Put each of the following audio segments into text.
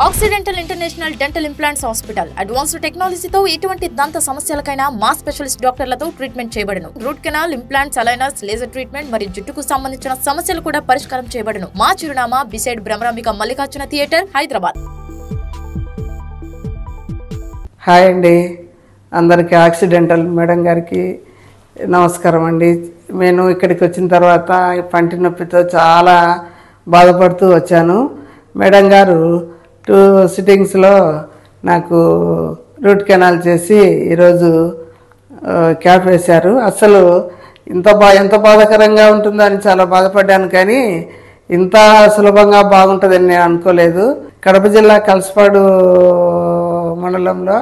Accidental international dental implants hospital advanced టెక్నాలజీతో ఎటువంటి దంత సమస్యలకైనా మా స్పెషలిస్ట్ డాక్టర్లతో ట్రీట్మెంట్ చేయబడును. Root canal, implants, aligners, laser treatment మరియు జుట్టుకు సంబంధించిన సమస్యలు కూడా పరిష్కారం చేయబడును. మా చిరునామా beside Bhramarambika Mallikarjuna theatre, Hyderabad. Hi అండి, అందరికీ ఆక్సిడెంటల్ మేడం గారికి నమస్కారం అండి. నేను ఇక్కడికి వచ్చిన తర్వాత పంటి నొప్పితో చాలా బాధపడుతూ వచ్చాను. మేడం గారు 2 సిట్టింగ్స్లో నాకు రూట్ కెనాల్ చేసి ఈరోజు క్యాప్ వేశారు. అసలు ఎంత బాధాకరంగా ఉంటుందో అని చాలా బాధపడ్డాను, కానీ ఇంత సులభంగా బాగుంటుందని నేను అనుకోలేదు. కడప జిల్లా కలసపాడు మండలంలో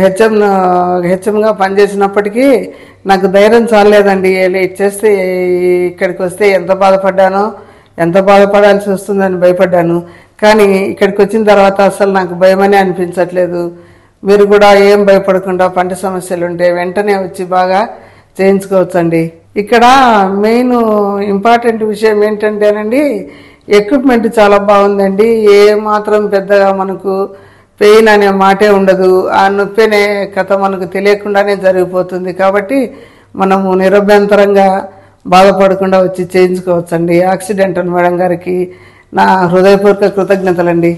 హెచ్ఎంగా పనిచేసినప్పటికీ నాకు ధైర్యం చాలేదండి. చేస్తే ఇక్కడికి వస్తే ఎంత బాధపడాల్సి వస్తుందని భయపడ్డాను. కానీ ఇక్కడికి వచ్చిన తర్వాత అసలు నాకు భయమనే అనిపించట్లేదు. మీరు కూడా ఏం భయపడకుండా పంట సమస్యలు ఉంటే వెంటనే వచ్చి బాగా చేయించుకోవచ్చండి. ఇక్కడ మెయిన్ ఇంపార్టెంట్ విషయం ఏంటంటేనండి, ఎక్విప్మెంట్ చాలా బాగుందండి. ఏ మాత్రం పెద్దగా మనకు పెయిన్ అనే మాటే ఉండదు. ఆ నొప్పి అనే కథ మనకు తెలియకుండానే జరిగిపోతుంది. కాబట్టి మనము నిరభ్యంతరంగా బాధపడకుండా వచ్చి చేయించుకోవచ్చండి. ఆక్సిడెంటల్ మేడం గారికి నా హృదయపూర్వక కృతజ్ఞతలండి.